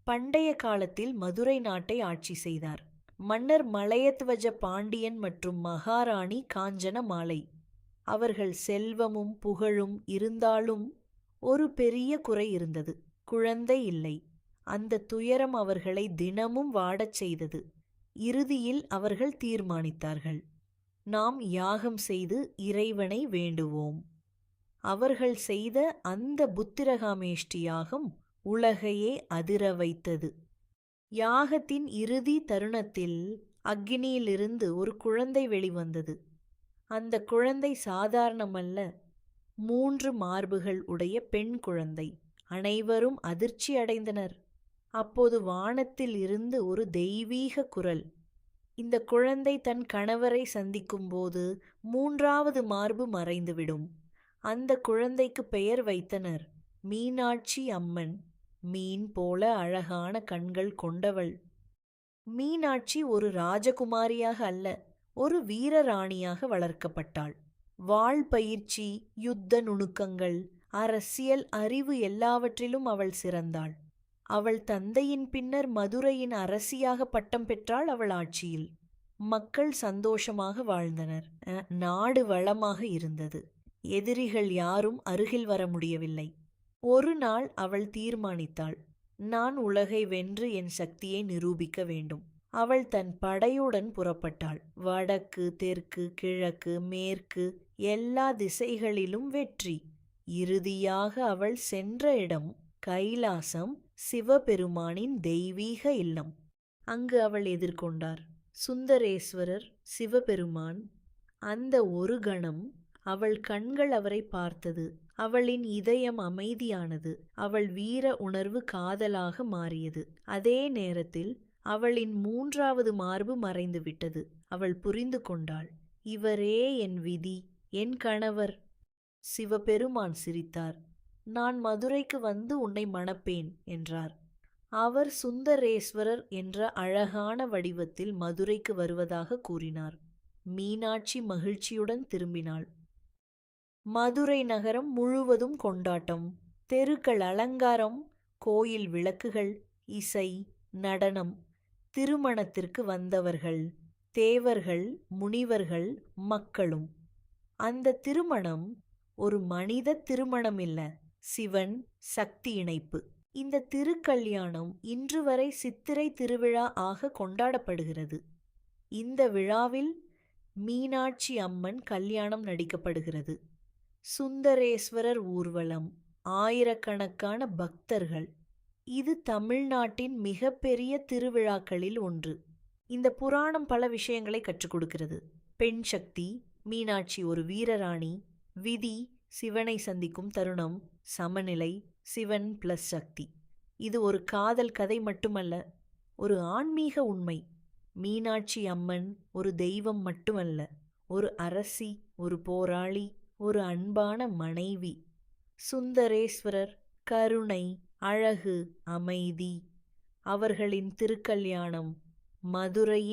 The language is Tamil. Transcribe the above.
பண்டைய காலத்தில் மதுரை நாட்டை ஆட்சி செய்தார். மன்னர் மலையத்வஜ பாண்டியன் மற்றும் மகாராணி காஞ்சன மாலை. அவர்கள் செல்வமும் புகழும் இருந்தாலும் ஒரு பெரிய குறை இருந்தது. குழந்தை இல்லை. அந்த துயரம் அவர்களை தினமும் வாடச் செய்தது. இறுதியில் அவர்கள் தீர்மானித்தார்கள், நாம் யாகம் செய்து இறைவனை வேண்டுவோம். அவர்கள் செய்த அந்த புத்திரகாமேஷ்டி யாகம் உலகையே அதிர வைத்தது. யாகத்தின் இறுதி தருணத்தில் அக்கினியிலிருந்து ஒரு குழந்தை வெளிவந்தது. அந்த குழந்தை சாதாரணமல்ல, 3 மார்புகள் உடைய பெண் குழந்தை. அனைவரும் அதிர்ச்சி அடைந்தனர். அப்போது வானத்தில் இருந்து ஒரு தெய்வீக குரல், இந்த குழந்தை தன் கணவரை சந்திக்கும்போது 3வது மார்பு மறைந்துவிடும். அந்த குழந்தைக்கு பெயர் வைத்தனர் மீனாட்சி அம்மன். மீன் போல அழகான கண்கள் கொண்டவள். மீனாட்சி ஒரு ராஜகுமாரியாக அல்ல, ஒரு வீரராணியாக வளர்க்கப்பட்டாள். வாள் பயிற்சி, யுத்த நுணுக்கங்கள், அரசியல் அறிவு எல்லாவற்றிலும் அவள் சிறந்தாள். அவள் தந்தையின் பின்னர் மதுரையின் அரசியாக பட்டம் பெற்றாள். அவள் ஆட்சியில் மக்கள் சந்தோஷமாக வாழ்ந்தனர். நாடு வளமாக இருந்தது. எதிரிகள் யாரும் அருகில் வர முடியவில்லை. ஒரு நாள் அவள் தீர்மானித்தாள், நான் உலகை வென்று என் சக்தியை நிரூபிக்க வேண்டும். அவள் தன் படையுடன் புறப்பட்டாள். வடக்கு, தெற்கு, கிழக்கு, மேற்கு எல்லா திசைகளிலும் வெற்றி. இறுதியாக அவள் சென்ற இடம் கைலாசம், சிவபெருமானின் தெய்வீக இல்லம். அங்கு அவள் எதிர்கொண்டார் சுந்தரேஸ்வரர் சிவபெருமான். அந்த ஒரு கணம் அவள் கண்கள் அவரை பார்த்தது. அவளின் இதயம் அமைதியானது. அவள் வீர உணர்வு காதலாக மாறியது. அதே நேரத்தில் அவளின் 3வது மார்பு மறைந்துவிட்டது. அவள் புரிந்து கொண்டாள், இவரே என் விதி, என் கணவர். சிவபெருமான் சிரித்தார். நான் மதுரைக்கு வந்து உன்னை மணப்பேன் என்றார். அவர் சுந்தரேஸ்வரர் என்ற அழகான வடிவத்தில் மதுரைக்கு வருவதாக கூறினார். மீனாட்சி மகிழ்ச்சியுடன் திரும்பினாள். மதுரை நகரம் முழுவதும் கொண்டாட்டம். தெருக்கள் அலங்காரம், கோயில் விளக்குகள், இசை, நடனம். திருமணத்திற்கு வந்தவர்கள், தேவர்கள், முனிவர்கள், மக்களும். அந்த திருமணம் ஒரு மனித திருமணம் இல்ல, சிவன் சக்தி இணைப்பு. இந்த திருக்கல்யாணம் இன்று வரை சித்திரை திருவிழா ஆக கொண்டாடப்படுகிறது. இந்த விழாவில் மீனாட்சி அம்மன் கல்யாணம் நடிக்கப்படுகிறது. சுந்தரேஸ்வரர் ஊர்வலம், ஆயிரக்கணக்கான பக்தர்கள். இது தமிழ்நாட்டின் மிகப்பெரிய திருவிழாக்களில் ஒன்று. இந்த புராணம் பல விஷயங்களை கற்றுக் கொடுக்கிறது. பெண் சக்தி, மீனாட்சி ஒரு வீரராணி, விதி சிவனை சந்திக்கும் தருணம், சமநிலை, சிவன் பிளஸ் சக்தி. இது ஒரு காதல் கதை மட்டுமல்ல, ஒரு ஆன்மீக உண்மை. மீனாட்சி அம்மன் ஒரு தெய்வம் மட்டுமல்ல, ஒரு அரசி, ஒரு போராளி, ஒரு அன்பான மனைவி. சுந்தரேஸ்வரர் கருணை, அழகு, அமைதி. அவர்களின் திருக்கல்யாணம் மதுரையின்